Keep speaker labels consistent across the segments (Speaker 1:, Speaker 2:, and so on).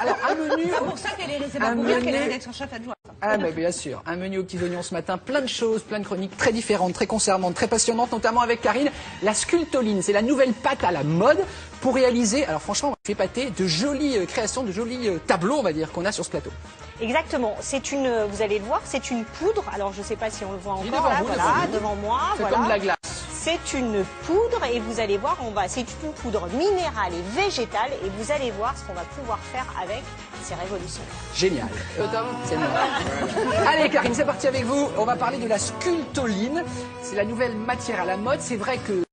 Speaker 1: Alors, un menu...
Speaker 2: C'est pour ça qu'elle est rédactrice-chef adjointe.
Speaker 1: Ah mais bien sûr, un menu aux petits oignons ce matin, plein de choses, plein de chroniques très différentes, très conservantes, très passionnantes, notamment avec Karine, la sculptoline. C'est la nouvelle pâte à la mode pour réaliser, alors franchement, on va épater de jolies créations, de jolis tableaux, on va dire, qu'on a sur ce plateau.
Speaker 3: Exactement, vous allez le voir, c'est une poudre, alors je ne sais pas si on le voit encore, là, voilà, devant moi.
Speaker 1: C'est comme de la glace.
Speaker 3: C'est une poudre et vous allez voir, c'est une poudre minérale et végétale et vous allez voir ce qu'on va pouvoir faire avec, c'est révolutionnaire.
Speaker 1: Génial. C'est moi. Allez Karine, c'est parti avec vous. On va parler de la sculptoline. C'est la nouvelle matière à la mode. C'est vrai que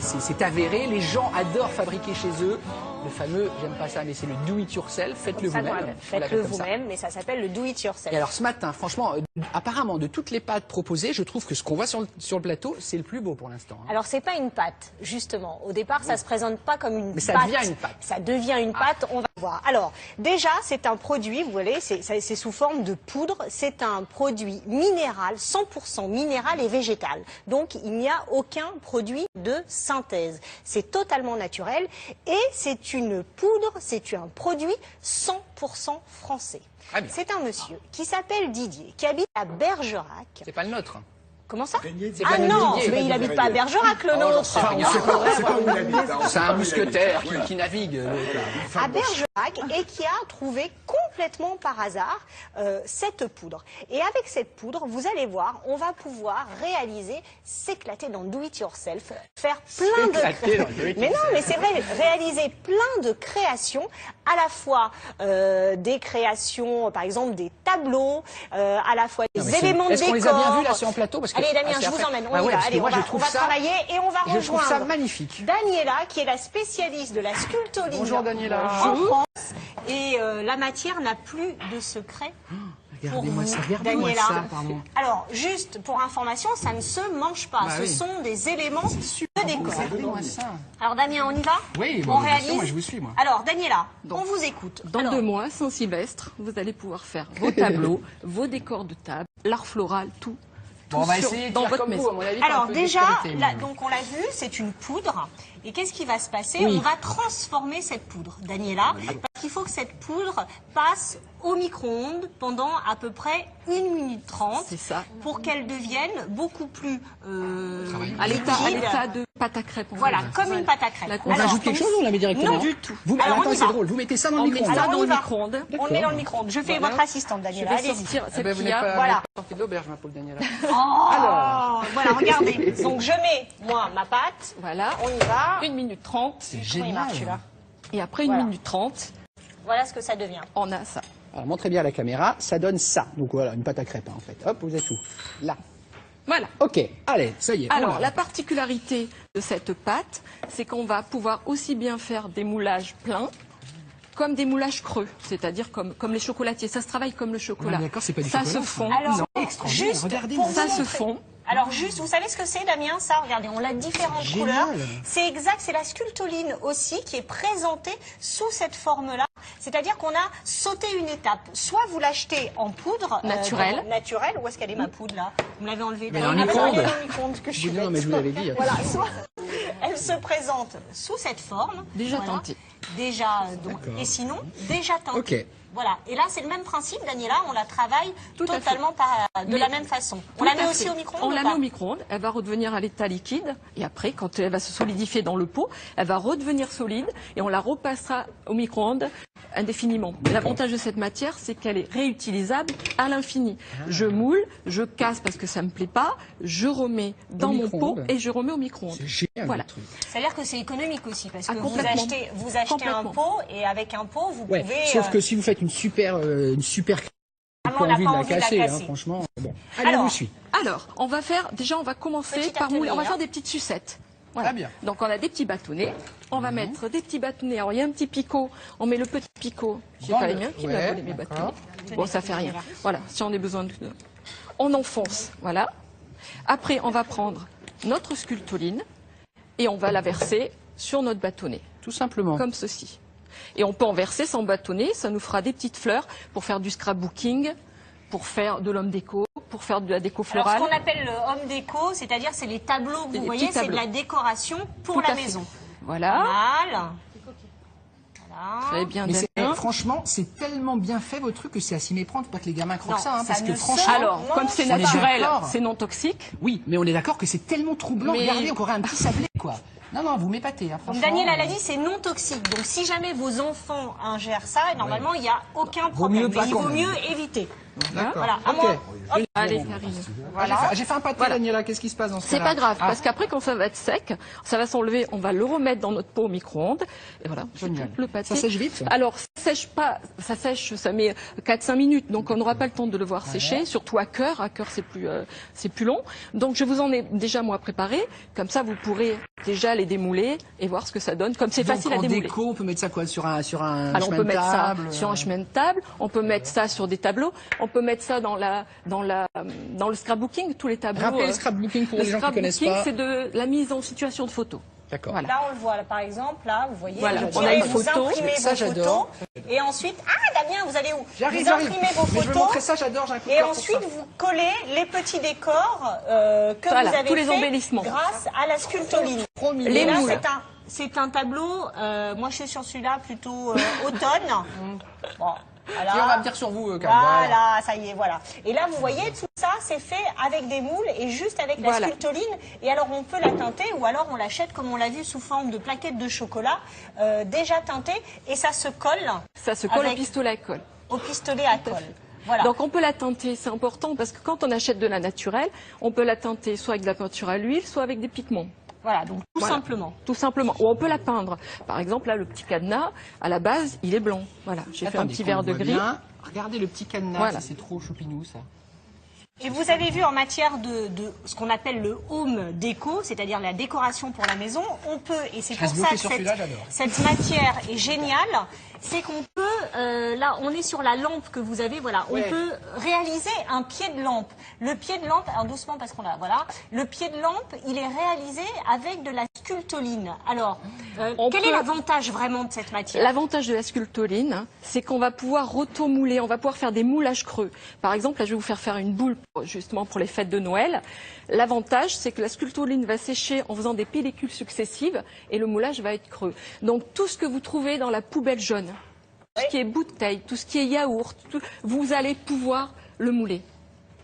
Speaker 1: c'est avéré, les gens adorent fabriquer chez eux. Le fameux, j'aime pas ça, mais c'est le do it yourself. Faites-le vous-même.
Speaker 3: Faites-le vous-même, mais ça s'appelle le do it yourself.
Speaker 1: Et alors ce matin, franchement, apparemment, de toutes les pâtes proposées, je trouve que ce qu'on voit sur le plateau, c'est le plus beau pour l'instant. Hein.
Speaker 3: Alors c'est pas une pâte, justement. Au départ, ça se présente pas comme une pâte.
Speaker 1: Mais ça devient une pâte.
Speaker 3: Ça devient une pâte, on va voir. Alors, déjà, c'est un produit, vous voyez, c'est sous forme de poudre. C'est un produit minéral, 100% minéral et végétal. Donc, il n'y a aucun produit de synthèse. C'est totalement naturel et c'est une poudre, c'est un produit 100% français. C'est un monsieur qui s'appelle Didier, qui habite à Bergerac.
Speaker 1: C'est pas le nôtre.
Speaker 3: Comment ça? Ah non, mais il n'habite pas à Bergerac, le nôtre.
Speaker 1: C'est un mousquetaire qui navigue.
Speaker 3: À Bergerac et qui a trouvé complètement par hasard cette poudre. Et avec cette poudre, vous allez voir, on va pouvoir réaliser, s'éclater dans do it yourself, faire plein de... Mais non, mais c'est vrai, réaliser plein de créations, à la fois des créations, par exemple des tableaux, à la fois des éléments de décor.
Speaker 1: Est-ce qu'on les a bien vus là sur un plateau?
Speaker 3: Allez Damien, je vous emmène, on y va. Allez, on va travailler et on va rejoindre
Speaker 1: je trouve ça magnifique.
Speaker 3: Daniela, qui est la spécialiste de la sculptoline.
Speaker 1: Bonjour Daniela.
Speaker 3: En France. Et la matière n'a plus de secret.
Speaker 1: Regardez-moi ça,
Speaker 3: Daniela.
Speaker 1: Pardon.
Speaker 3: Alors, juste pour information, ça ne se mange pas. Ce sont des éléments de décor. Alors Damien, on y va?
Speaker 1: Oui,
Speaker 3: on réalise.
Speaker 1: moi je vous suis moi.
Speaker 3: Alors Daniela, on vous écoute.
Speaker 2: Dans 2 mois, Saint-Sylvestre, vous allez pouvoir faire vos tableaux, vos décors de table, l'art floral, tout.
Speaker 1: Bon, on va essayer de
Speaker 2: dans
Speaker 1: faire
Speaker 2: votre
Speaker 1: comme
Speaker 2: maison.
Speaker 1: vous, à mon avis.
Speaker 3: Alors déjà, donc on l'a vu, c'est une poudre. Et qu'est-ce qui va se passer? On va transformer cette poudre, Daniela, parce qu'il faut que cette poudre passe au micro-ondes pendant à peu près 1 minute 30.
Speaker 2: C'est ça.
Speaker 3: Pour qu'elle devienne beaucoup plus
Speaker 2: à l'état de pâte à crêpes.
Speaker 3: Voilà, comme une pâte à crêpes.
Speaker 1: On rajoute quelque chose ou on la met directement?
Speaker 3: Non, du tout.
Speaker 1: Alors attends, c'est drôle, vous mettez ça dans le micro-ondes.
Speaker 3: Alors, on
Speaker 2: le micro-ondes.
Speaker 3: On le met dans le micro-ondes. Je fais votre assistante, Daniela. Allez-y.
Speaker 1: Vous n'êtes pas sorti de l'auberge, ma pauvre Daniela.
Speaker 3: Alors, voilà, regardez. Donc je mets, moi, ma pâte.
Speaker 2: Voilà.
Speaker 3: On y va.
Speaker 2: 1 minute 30.
Speaker 1: C'est génial.
Speaker 2: Et après 1 minute 30,
Speaker 3: voilà ce que ça devient.
Speaker 2: on a ça.
Speaker 1: Alors montrez bien à la caméra, ça donne ça. Donc voilà, une pâte à crêpes en fait. Hop, vous êtes où? Là.
Speaker 2: Voilà.
Speaker 1: Ok, allez, ça y est.
Speaker 2: Alors, la particularité de cette pâte, c'est qu'on va pouvoir aussi bien faire des moulages pleins, comme des moulages creux, c'est-à-dire comme les chocolatiers. Ça se travaille comme le chocolat.
Speaker 1: D'accord, c'est pas du
Speaker 2: ça
Speaker 1: chocolat.
Speaker 2: Se fond.
Speaker 3: Alors,
Speaker 1: juste regardez,
Speaker 3: ça
Speaker 2: se fond.
Speaker 3: Alors juste, vous savez ce que c'est, Damien? Ça, regardez, on a différentes couleurs. C'est exact, c'est la sculptoline aussi qui est présentée sous cette forme-là. C'est-à-dire qu'on a sauté une étape. Soit vous l'achetez en poudre
Speaker 2: naturelle.
Speaker 3: Naturelle. Où est-ce qu'elle est ma poudre là? Vous me l'avez enlevée.
Speaker 1: Dans le micro-ondes.
Speaker 3: Que je suis
Speaker 1: non, mais je vous l'avais dit.
Speaker 3: Voilà, soit elle se présente sous cette forme.
Speaker 2: Déjà tentée.
Speaker 3: Déjà, donc, et sinon, déjà tentée.
Speaker 1: Ok.
Speaker 3: Voilà, et là c'est le même principe, Daniela, on la travaille totalement de la même façon. On la met aussi au micro-ondes?
Speaker 2: On la met au micro-ondes, elle va redevenir à l'état liquide, et après, quand elle va se solidifier dans le pot, elle va redevenir solide, et on la repassera au micro-ondes indéfiniment. L'avantage de cette matière, c'est qu'elle est réutilisable à l'infini. Je moule, je casse parce que ça me plaît pas, je remets dans mon pot et je remets au micro-ondes.
Speaker 1: C'est génial.
Speaker 2: Voilà.
Speaker 3: C'est-à-dire que c'est économique aussi, parce que vous
Speaker 2: complètement.
Speaker 3: achetez un pot, et avec un pot, vous pouvez...
Speaker 1: Sauf que si vous faites une super
Speaker 3: on
Speaker 1: pas
Speaker 3: n'a
Speaker 1: envie
Speaker 3: pas
Speaker 1: de la
Speaker 3: envie de la
Speaker 1: casser,
Speaker 3: casser.
Speaker 1: franchement. Bon. Allez, on vous suit.
Speaker 2: Alors, on va commencer
Speaker 3: Petit
Speaker 2: par mouler. On va
Speaker 3: atelier,
Speaker 2: faire des petites sucettes. Voilà.
Speaker 1: Très bien.
Speaker 2: Donc on a des petits bâtonnets. On va mettre des petits bâtonnets. Alors il y a un petit picot. On met le petit picot. J'ai pas les miens qui m'a volé mes bâtonnets. Bon, ça fait rien. Voilà. Si on a besoin de... On enfonce. Voilà. Après, on va prendre notre sculptoline et on va la verser sur notre bâtonnet.
Speaker 1: Tout simplement.
Speaker 2: Comme ceci. Et on peut en verser sans bâtonnet. Ça nous fera des petites fleurs pour faire du scrapbooking, pour faire de l'homme déco, pour faire de la déco florale.
Speaker 3: Alors ce qu'on appelle le home déco, c'est-à-dire c'est les tableaux que vous voyez, c'est de la décoration pour la maison.
Speaker 2: Voilà.
Speaker 3: Voilà.
Speaker 2: Très bien.
Speaker 1: Mais franchement, c'est tellement bien fait votre truc que c'est à s'y méprendre, pas que les gamins croient
Speaker 3: Non,
Speaker 1: ça,
Speaker 3: ça
Speaker 1: parce que
Speaker 3: ne
Speaker 1: franchement...
Speaker 3: sort.
Speaker 2: Alors,
Speaker 3: Non,
Speaker 2: comme c'est
Speaker 1: on est
Speaker 2: naturel,
Speaker 1: d'accord.
Speaker 2: c'est non toxique.
Speaker 1: Oui, mais on est d'accord que c'est tellement troublant.
Speaker 2: Mais-
Speaker 1: Regardez, on aurait un petit sablé, quoi. Non, vous m'épatez, hein,
Speaker 3: Donc
Speaker 1: franchement.
Speaker 3: Daniel a dit, c'est non toxique. Donc si jamais vos enfants ingèrent ça, normalement il n'y a aucun
Speaker 1: Vaut mieux
Speaker 3: problème.
Speaker 1: pas
Speaker 3: Mais il
Speaker 1: quand
Speaker 3: vaut
Speaker 1: même.
Speaker 3: mieux éviter.
Speaker 1: D'accord.
Speaker 3: Voilà. À
Speaker 1: Ok.
Speaker 3: moi. Hop.
Speaker 2: Allez, Karine.
Speaker 3: Voilà.
Speaker 1: J'ai fait un pâté,
Speaker 2: Voilà.
Speaker 1: Daniela, qu'est-ce qui se passe dans ce
Speaker 2: C'est
Speaker 1: cas-là?
Speaker 2: pas grave,
Speaker 1: Ah,
Speaker 2: parce qu'après, quand ça va être sec, ça va s'enlever, on va le remettre dans notre pot au micro-ondes. Et voilà,
Speaker 1: Génial.
Speaker 2: le pâté.
Speaker 1: Ça sèche vite, ça
Speaker 2: Alors, ça sèche, ça met 4-5 minutes, donc on n'aura pas le temps de le voir sécher, surtout à cœur. À cœur, c'est plus long. Donc, je vous en ai déjà, moi, préparé. Comme ça, vous pourrez déjà les démouler et voir ce que ça donne. Comme c'est
Speaker 1: Donc,
Speaker 2: facile à
Speaker 1: en
Speaker 2: démouler.
Speaker 1: déco, on peut mettre ça quoi sur un
Speaker 2: Alors on
Speaker 1: chemin
Speaker 2: peut
Speaker 1: de
Speaker 2: mettre
Speaker 1: table,
Speaker 2: ça sur un chemin de table, on peut mettre ça sur des tableaux, on peut mettre ça dans le scrapbooking, tous les tableaux.
Speaker 1: Rappelez le scrapbooking pour
Speaker 2: le
Speaker 1: les gens qui connaissent
Speaker 2: scrapbooking,
Speaker 1: pas.
Speaker 2: c'est de la mise en situation de photo.
Speaker 1: D'accord.
Speaker 2: Voilà.
Speaker 3: Là, on le voit, là, par exemple, là, vous voyez,
Speaker 2: Voilà,
Speaker 3: vous
Speaker 2: on a
Speaker 3: tirez,
Speaker 2: une
Speaker 3: vous
Speaker 2: photo.
Speaker 3: imprimez
Speaker 1: Ça,
Speaker 3: vos
Speaker 1: j'adore.
Speaker 3: photos, et ensuite, ah, Damien, vous allez où?
Speaker 1: J'arrive,
Speaker 3: Vous
Speaker 1: j'arrive.
Speaker 3: imprimez vos
Speaker 1: Mais je vais
Speaker 3: photos,
Speaker 1: montrer ça, j'adore, j'ai un coup de
Speaker 3: et
Speaker 1: cœur pour
Speaker 3: ensuite,
Speaker 1: ça.
Speaker 3: vous collez les petits décors que
Speaker 2: Voilà,
Speaker 3: vous avez
Speaker 2: tous les
Speaker 3: fait
Speaker 2: embellissements.
Speaker 3: grâce à la sculptoline.
Speaker 1: Trop mignon.
Speaker 2: Les
Speaker 3: Et là,
Speaker 2: moules.
Speaker 3: c'est un tableau, moi je suis sur celui-là plutôt automne. Bon, voilà.
Speaker 1: Et on va venir sur vous, Karine. Voilà.
Speaker 3: Voilà, ça y est, voilà. Et là, vous voyez, tout ça, c'est fait avec des moules et juste avec la
Speaker 2: Voilà.
Speaker 3: sculptoline. Et alors, on peut la teinter ou alors on l'achète, comme on l'a vu, sous forme de plaquettes de chocolat déjà teintées. Et ça se colle
Speaker 2: Ça se colle
Speaker 3: Avec-
Speaker 2: au pistolet à colle.
Speaker 3: au pistolet à colle. Voilà.
Speaker 2: Donc on peut la teinter, c'est important parce que quand on achète de la naturelle, on peut la teinter soit avec de la peinture à l'huile, soit avec des pigments.
Speaker 3: Voilà, donc tout
Speaker 2: Voilà.
Speaker 3: simplement.
Speaker 2: Tout simplement. Ou on peut la peindre. Par exemple, là, le petit cadenas, à la base, il est blanc. Voilà, j'ai fait un
Speaker 1: Attendez,
Speaker 2: petit
Speaker 1: qu'on
Speaker 2: verre de
Speaker 1: voit
Speaker 2: gris.
Speaker 1: bien. Regardez le petit cadenas,
Speaker 2: Voilà.
Speaker 1: ça, c'est trop choupinou, ça.
Speaker 3: Et vous avez vu en matière de ce qu'on appelle le home déco, c'est-à-dire la décoration pour la maison, on peut, et c'est
Speaker 1: Je
Speaker 3: pour
Speaker 1: reste
Speaker 3: ça
Speaker 1: bloqué
Speaker 3: que
Speaker 1: sur celui-là, j'adore.
Speaker 3: cette matière est géniale, c'est qu'on peut, là on est sur la lampe que vous avez, voilà,
Speaker 1: Ouais.
Speaker 3: on peut réaliser un pied de lampe. Le pied de lampe, alors doucement parce qu'on a, voilà, le pied de lampe, il est réalisé avec de la sculptoline. Alors,
Speaker 2: On
Speaker 3: quel
Speaker 2: peut-
Speaker 3: est l'avantage vraiment de cette matière?
Speaker 2: L'avantage de la sculptoline, hein, c'est qu'on va pouvoir rotomouler, on va pouvoir faire des moulages creux. Par exemple, là, je vais vous faire une boule justement pour les fêtes de Noël. L'avantage, c'est que la sculptoline va sécher en faisant des pellicules successives et le moulage va être creux. Donc, tout ce que vous trouvez dans la poubelle jaune, tout ce qui est bouteille, tout ce qui est yaourt, vous allez pouvoir le mouler.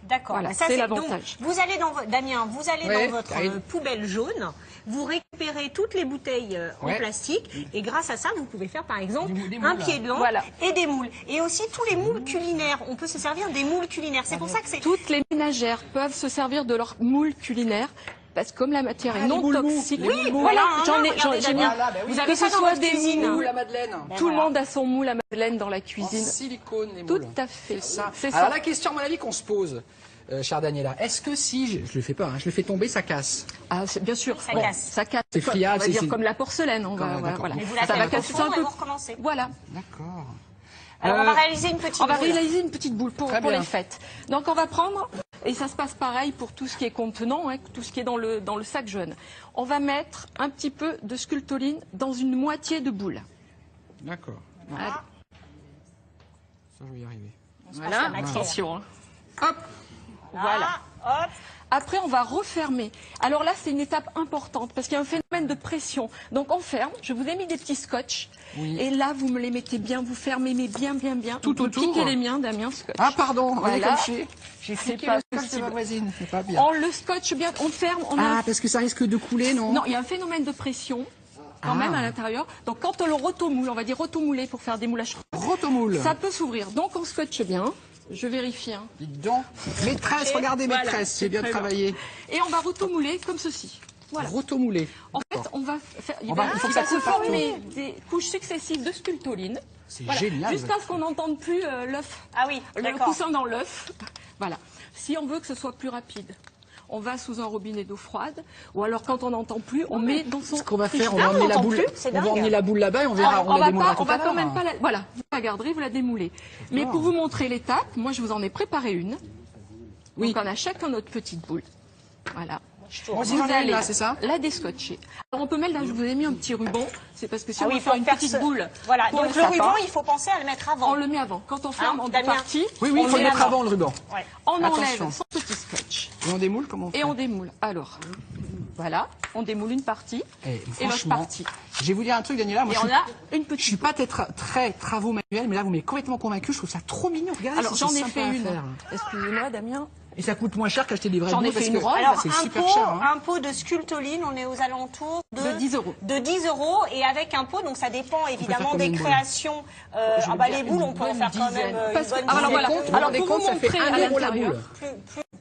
Speaker 3: D'accord.
Speaker 2: Voilà,
Speaker 3: Mais ça,
Speaker 2: c'est
Speaker 3: donc,
Speaker 2: l'avantage.
Speaker 3: vous allez dans Damien, vous allez
Speaker 1: Ouais,
Speaker 3: dans votre
Speaker 1: Karine.
Speaker 3: poubelle jaune, vous récupérez toutes les bouteilles en
Speaker 1: Ouais.
Speaker 3: plastique et grâce à ça, vous pouvez faire par exemple
Speaker 1: Des
Speaker 3: un
Speaker 1: moules,
Speaker 3: pied de lampe
Speaker 2: Voilà.
Speaker 3: et des moules. Et aussi tous les moules culinaires. On peut se servir des moules culinaires. C'est pour ça que c'est...
Speaker 2: Toutes les ménagères peuvent se servir de leur moule culinaire. Parce que comme la matière est
Speaker 1: les
Speaker 2: non
Speaker 1: moules mous,
Speaker 2: toxique,
Speaker 1: les moules mous.
Speaker 2: voilà,
Speaker 3: Voilà,
Speaker 2: j'en ai
Speaker 3: regardez,
Speaker 2: j'ai mis.
Speaker 3: Damien.
Speaker 1: Voilà, bah oui.
Speaker 3: Vous avez
Speaker 2: Que
Speaker 3: ça
Speaker 2: ce
Speaker 3: dans
Speaker 2: soit
Speaker 3: votre
Speaker 2: des
Speaker 3: cuisine.
Speaker 2: moules,
Speaker 1: Moule à Madeleine.
Speaker 2: tout le monde a son moule à Madeleine dans la
Speaker 1: En
Speaker 2: cuisine.
Speaker 1: silicone, les
Speaker 2: Tout
Speaker 1: moules.
Speaker 2: à fait.
Speaker 1: C'est ça.
Speaker 2: C'est
Speaker 1: Alors
Speaker 2: ça.
Speaker 1: la question, à mon avis, qu'on se pose, chère Daniela, est-ce que si, je le fais pas, hein, je le fais tomber, ça casse?
Speaker 2: Ah, bien sûr,
Speaker 3: Ça
Speaker 2: bon,
Speaker 3: casse.
Speaker 2: ça casse.
Speaker 1: C'est friable,
Speaker 2: on va
Speaker 1: c'est-
Speaker 2: dire
Speaker 1: c'est-
Speaker 2: comme la porcelaine. On va,
Speaker 1: d'accord.
Speaker 2: voilà.
Speaker 3: Mais vous la
Speaker 2: Ça va
Speaker 3: faites au
Speaker 2: casser
Speaker 3: fond
Speaker 2: un
Speaker 3: et
Speaker 2: peu.
Speaker 3: vous recommencez.
Speaker 2: Voilà.
Speaker 1: D'accord.
Speaker 3: Alors on va réaliser une petite
Speaker 2: On va
Speaker 3: boule.
Speaker 2: réaliser une petite boule pour
Speaker 1: Très bien.
Speaker 2: les fêtes. Donc on va prendre, et ça se passe pareil pour tout ce qui est contenant, hein, tout ce qui est dans le sac jaune. On va mettre un petit peu de sculptoline dans une moitié de boule.
Speaker 1: D'accord.
Speaker 2: Allez.
Speaker 1: Ça, je vais y arriver.
Speaker 2: Voilà,
Speaker 3: la matière.
Speaker 2: attention. hein.
Speaker 1: Hop.
Speaker 2: Voilà.
Speaker 3: Ah, hop.
Speaker 2: Après, on va refermer. Alors là, c'est une étape importante parce qu'il y a un phénomène de pression. Donc on ferme. Je vous ai mis des petits scotch.
Speaker 1: Oui.
Speaker 2: Et là, vous me les mettez bien, vous fermez, mais bien, bien, bien.
Speaker 1: Tout
Speaker 2: Vous
Speaker 1: autour.
Speaker 2: piquez les miens, Damien, scotch.
Speaker 1: Ah, pardon, vous voyez
Speaker 2: Voilà.
Speaker 1: comme j'ai
Speaker 2: C'est
Speaker 1: piqué
Speaker 2: pas
Speaker 1: le scotch de
Speaker 2: possible.
Speaker 1: ma voisine, c'est pas bien.
Speaker 2: On le scotche bien, on ferme. On a
Speaker 1: Ah,
Speaker 2: un-
Speaker 1: parce que ça risque de couler, non?
Speaker 2: Non, il y a un phénomène de pression quand
Speaker 1: Ah.
Speaker 2: même à l'intérieur. Donc quand on le rotomoule, on va dire rotomouler pour faire des moulages,
Speaker 1: Rotomoule.
Speaker 2: ça peut s'ouvrir. Donc on scotche bien. Je vérifie. Hein.
Speaker 1: Dites donc. Maîtresse, regardez
Speaker 2: Voilà,
Speaker 1: maîtresse,
Speaker 2: c'est
Speaker 1: j'ai bien
Speaker 2: très
Speaker 1: travaillé.
Speaker 2: Et on va rotomouler comme ceci. Voilà.
Speaker 1: Rotomoulé.
Speaker 2: En fait, on va faire, il
Speaker 1: On va- il faut que ça
Speaker 2: se
Speaker 1: coule partout.
Speaker 2: former des couches successives de sculptoline.
Speaker 1: C'est
Speaker 2: Voilà.
Speaker 1: génial.
Speaker 2: Jusqu'à ce qu'on n'entende plus l'œuf,
Speaker 3: Ah oui,
Speaker 2: le
Speaker 3: d'accord.
Speaker 2: coussin dans l'œuf. Voilà. Si on veut que ce soit plus rapide, on va sous un robinet d'eau froide, ou alors quand on n'entend plus, on met dans son.
Speaker 1: Ce qu'on va faire, on
Speaker 3: Ah,
Speaker 1: va
Speaker 3: on
Speaker 1: emmener la
Speaker 3: n'entend
Speaker 1: boule.
Speaker 3: plus, c'est
Speaker 1: On va
Speaker 3: dingue.
Speaker 1: emmener la boule là-bas et on verra.
Speaker 2: on
Speaker 1: la démoulera
Speaker 2: va
Speaker 1: tout à
Speaker 2: quand
Speaker 1: l'heure.
Speaker 2: même pas la... Voilà, vous la garderez, vous la démoulez. Mais pour vous montrer l'étape, moi je vous en ai préparé une.
Speaker 1: Oui.
Speaker 2: Donc on a chacun notre petite boule. Voilà.
Speaker 1: Moi aussi,
Speaker 2: Vous
Speaker 1: j'en ai une,
Speaker 2: allez
Speaker 1: là, c'est ça?
Speaker 2: la descotcher. Alors on peut mettre, là je vous ai mis un petit ruban, c'est parce que si
Speaker 3: Ah
Speaker 2: on
Speaker 3: oui,
Speaker 2: veut
Speaker 3: il
Speaker 2: faire
Speaker 3: faut
Speaker 2: une
Speaker 3: faire
Speaker 2: petite
Speaker 3: ce-
Speaker 2: boule
Speaker 3: Voilà,
Speaker 2: pour
Speaker 3: donc
Speaker 2: le
Speaker 3: le
Speaker 2: sapin,
Speaker 3: ruban, il faut penser à le mettre avant.
Speaker 2: on le met avant. Quand on ferme
Speaker 3: Hein,
Speaker 2: en deux
Speaker 3: Damien
Speaker 2: parties,
Speaker 1: Oui, oui,
Speaker 2: on
Speaker 1: il faut le
Speaker 2: met
Speaker 1: mettre avant le ruban.
Speaker 3: Ouais.
Speaker 2: On
Speaker 1: Attention.
Speaker 2: enlève son petit scotch
Speaker 1: Et on démoule comment on fait?
Speaker 2: et on démoule. Alors, Voilà, on démoule une partie
Speaker 1: Et
Speaker 2: et l'autre
Speaker 1: franchement,
Speaker 2: partie.
Speaker 1: je vais vous dire un truc, Daniela. Moi,
Speaker 2: Et
Speaker 1: je
Speaker 2: on
Speaker 1: suis,
Speaker 2: a une
Speaker 1: je
Speaker 2: petite.
Speaker 1: suis pas très travaux manuels, mais là, vous m'avez complètement convaincu. Je trouve ça trop mignon. Regardez,
Speaker 2: Alors
Speaker 1: c'est
Speaker 2: j'en ai
Speaker 1: sympa
Speaker 2: fait
Speaker 1: à
Speaker 2: une.
Speaker 1: faire.
Speaker 2: Excusez-moi, Damien.
Speaker 1: Et ça coûte moins cher qu'acheter des vrais
Speaker 2: J'en ai
Speaker 1: boules
Speaker 2: fait
Speaker 1: parce
Speaker 2: une
Speaker 1: que
Speaker 2: robe.
Speaker 3: Alors,
Speaker 1: c'est
Speaker 3: un
Speaker 1: super
Speaker 3: pot,
Speaker 1: cher. Hein.
Speaker 3: un pot de sculptoline, on est aux alentours
Speaker 2: De 10 euros.
Speaker 3: De 10 euros. Et avec un pot, donc ça dépend évidemment
Speaker 1: combien
Speaker 3: des
Speaker 1: de boules?
Speaker 3: créations.
Speaker 1: Je veux
Speaker 3: Les
Speaker 1: dire,
Speaker 3: boules,
Speaker 1: une
Speaker 3: on peut en
Speaker 1: bonne
Speaker 3: faire quand même
Speaker 1: dizaine.
Speaker 3: une
Speaker 2: Parce que-
Speaker 3: bonne
Speaker 2: alors
Speaker 3: dizaine.
Speaker 2: voilà.
Speaker 1: Vous vous
Speaker 2: Alors,
Speaker 1: rendez
Speaker 2: pour
Speaker 1: compte,
Speaker 2: vous
Speaker 1: ça fait
Speaker 2: montrer
Speaker 1: 1
Speaker 2: à
Speaker 1: euro la
Speaker 2: l'intérieur,
Speaker 1: boule.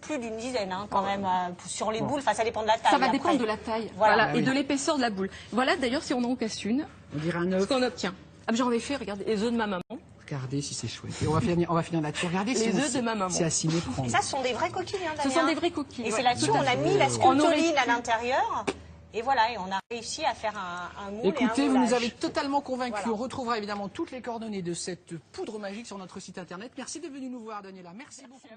Speaker 3: Plus d'une dizaine quand même sur les boules. Enfin, ça dépend de la taille.
Speaker 2: Ça va
Speaker 3: après.
Speaker 2: dépendre de la taille,
Speaker 3: Voilà.
Speaker 2: voilà,
Speaker 1: Ah
Speaker 2: et
Speaker 1: oui.
Speaker 2: de l'épaisseur de la boule. Voilà, d'ailleurs, si on en casse une,
Speaker 1: On dirait un
Speaker 2: ce
Speaker 1: œuf.
Speaker 2: qu'on obtient. Ah, j'en ai fait, regardez, les œufs de ma maman.
Speaker 1: Regardez si c'est chouette. Et on va finir là-dessus. Regardez
Speaker 2: Les
Speaker 1: si
Speaker 2: œufs de ma maman.
Speaker 1: c'est à s'y méprendre.
Speaker 3: Et ça, ce sont des vraies coquilles. Hein,
Speaker 2: Ce
Speaker 3: Damien.
Speaker 2: sont des vraies coquilles.
Speaker 3: Et
Speaker 2: ouais.
Speaker 3: c'est là-dessus
Speaker 2: Tout à
Speaker 3: on a
Speaker 2: fait.
Speaker 3: mis la
Speaker 2: On aurait
Speaker 3: sculptoline à
Speaker 2: pu-
Speaker 3: l'intérieur. Et voilà, et on a réussi à faire un moule
Speaker 1: Écoutez,
Speaker 3: et un
Speaker 1: vous nous
Speaker 3: moulage.
Speaker 1: avez totalement convaincus.
Speaker 3: Voilà.
Speaker 1: On retrouvera évidemment toutes les coordonnées de cette poudre magique sur notre site internet. Merci d'être venu nous voir, Daniela. Merci beaucoup.